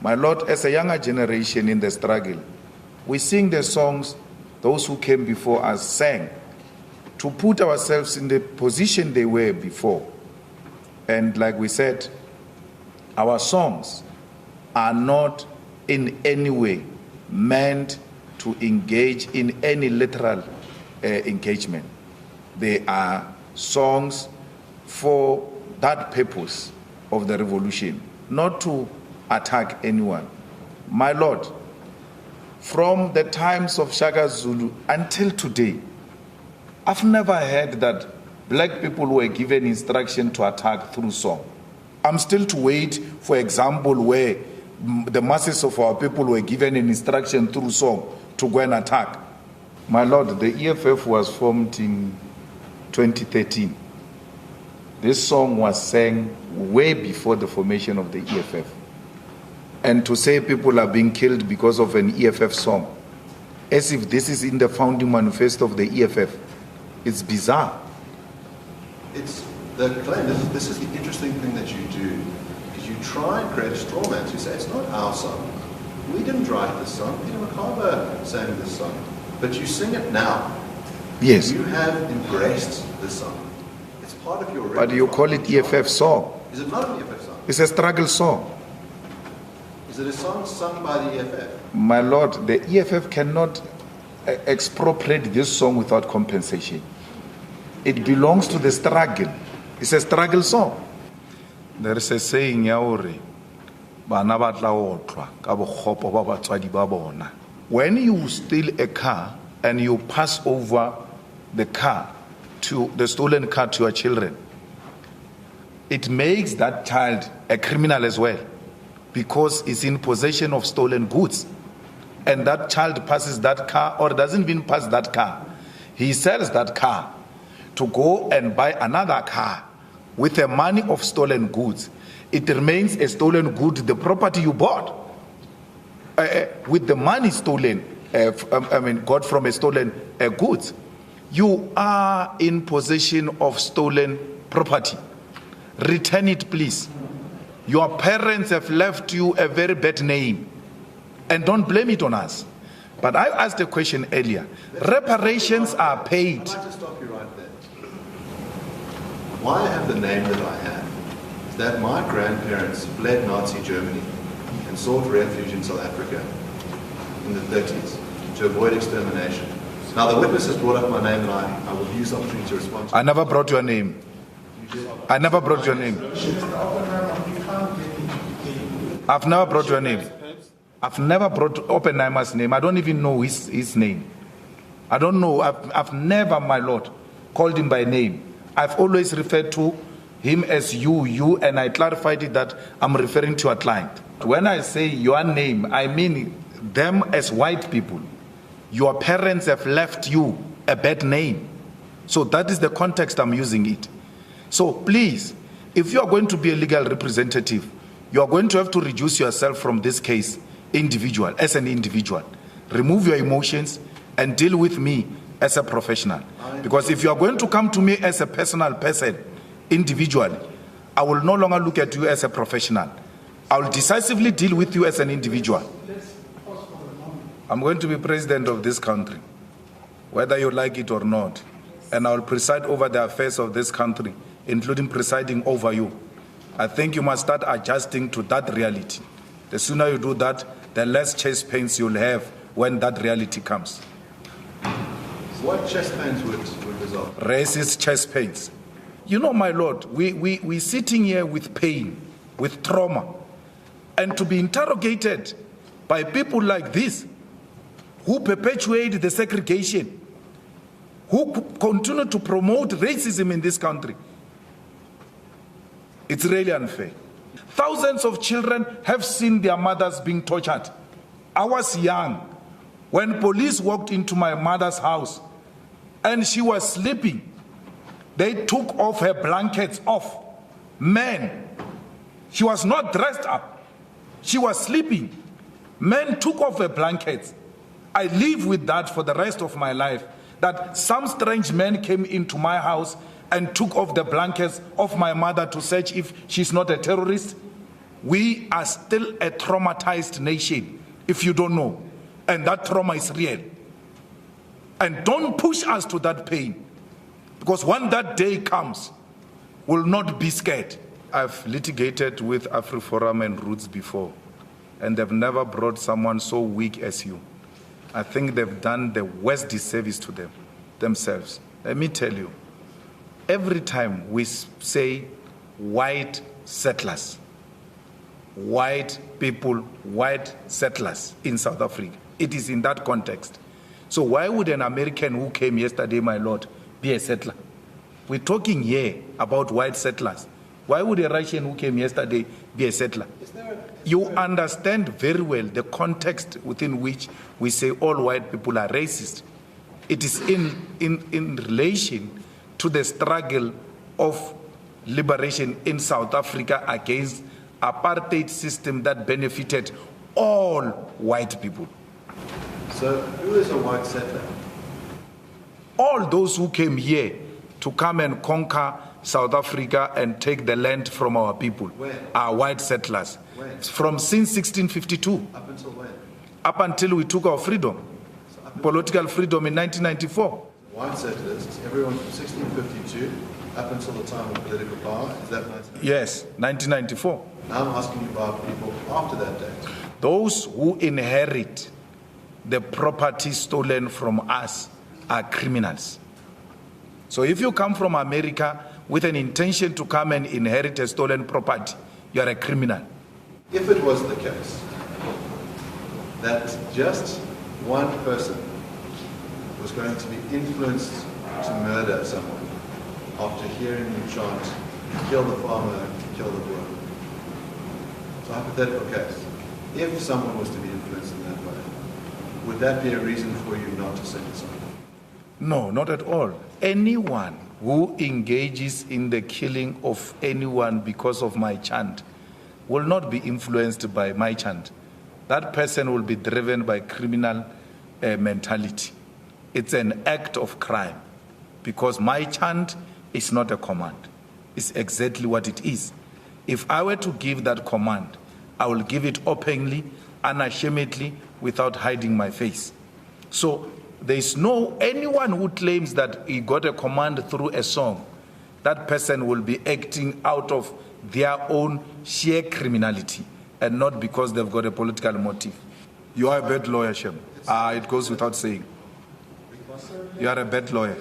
My Lord, as a younger generation in the struggle, we sing the songs those who came before us sang to put ourselves in the position they were before. And like we said, our songs are not in any way meant to engage in any literal engagement. They are songs for that purpose of the revolution, not to attack anyone. My Lord, from the times of Shaka Zulu until today, I've never heard that black people were given instruction to attack through song. I'm still to wait for example where the masses of our people were given an instruction through song to go and attack. My Lord, the EFF was formed in 2013. This song was sang way before the formation of the EFF. And to say people are being killed because of an EFF song, as if this is in the founding manifesto of the EFF, it's bizarre. It's the claim, this is the interesting thing that you do, because you try and create straw man. You say, it's not our song. We didn't write this song. Peter McCarver sang this song. But you sing it now. Yes. You have embraced this song. It's part of your But you call it EFF song. Is it not an EFF song? It's a struggle song. Is it a song sung by the EFF? My Lord, the EFF cannot expropriate this song without compensation. It belongs to the struggle. It's a struggle song. There is a saying, when you steal a car and you pass over the car to the stolen car to your children, it makes that child a criminal as well, because it's in possession of stolen goods. And that child passes that car, or doesn't even pass that car. He sells that car to go and buy another car with the money of stolen goods. It remains a stolen good, the property you bought with the money stolen, got from a stolen goods. You are in possession of stolen property. Return it, please. Your parents have left you a very bad name, and don't blame it on us. But I asked a question earlier. Reparations are paid. I'd like to stop you right there. Why I have the name that I have is that my grandparents fled Nazi Germany and sought refuge in South Africa in the 30s to avoid extermination. Now the witness has brought up my name, and I will use the opportunity to respond to I never brought your name. I never brought your name. I've never brought your name. I've never brought Oppenheimer's name. I don't even know his name. I don't know. I've never, my Lord, called him by name. I've always referred to him as you, and I clarified it that I'm referring to a client. When I say your name, I mean them as white people. Your parents have left you a bad name. So that is the context I'm using it. So please, if you are going to be a legal representative, you are going to have to reduce yourself from this case as an individual. Remove your emotions and deal with me as a professional. Because if you are going to come to me as a personal person, individually, I will no longer look at you as a professional. I will decisively deal with you as an individual. I'm going to be president of this country, whether you like it or not. And I will preside over the affairs of this country, including presiding over you. I think you must start adjusting to that reality. The sooner you do that, the less chest pains you'll have when that reality comes. So what chest pains would result? Racist chest pains. You know, my Lord, we're sitting here with pain, with trauma, and to be interrogated by people like this, who perpetuate the segregation, who continue to promote racism in this country. It's really unfair. Thousands of children have seen their mothers being tortured. I was young when police walked into my mother's house and she was sleeping. They took off her blankets off. Men, she was not dressed up. She was sleeping. Men took off her blankets. I live with that for the rest of my life, that some strange men came into my house and took off the blankets of my mother to search if she's not a terrorist. We are still a traumatized nation, if you don't know. And that trauma is real. And don't push us to that pain. Because when that day comes, we'll not be scared. I've litigated with AfriForum and Roots before, and they've never brought someone so weak as you. I think they've done the worst disservice to themselves. Let me tell you, every time we say white settlers, white people, white settlers in South Africa, it is in that context. So why would an American who came yesterday, my lord, be a settler? We're talking here about white settlers. Why would a Russian who came yesterday be a settler? You understand very well the context within which we say all white people are racist. It is in relation to the struggle of liberation in South Africa against apartheid system that benefited all white people. So who is a white settler? All those who came here to come and conquer South Africa and take the land from our people are white settlers. When? From since 1652. Up until when? Up until we took our freedom, political freedom in 1994. White settlers, everyone from 1652 up until the time of political power, is that 1994? Yes, 1994. Now I'm asking you about people after that date. Those who inherit the property stolen from us are criminals. So if you come from America with an intention to come and inherit a stolen property, you are a criminal. If it was the case that just one person was going to be influenced to murder someone after hearing you chant, kill the farmer, kill the boer. It's a hypothetical case. If someone was to be influenced in that way, would that be a reason for you not to sentence someone? No, not at all. Anyone who engages in the killing of anyone because of my chant will not be influenced by my chant. That person will be driven by criminal mentality. It's an act of crime because my chant is not a command. It's exactly what it is. If I were to give that command, I will give it openly, unashamedly, without hiding my face. So there is no anyone who claims that he got a command through a song. That person will be acting out of their own sheer criminality and not because they've got a political motive. You are a bad lawyer, Shem. It goes without saying. You are a bad lawyer.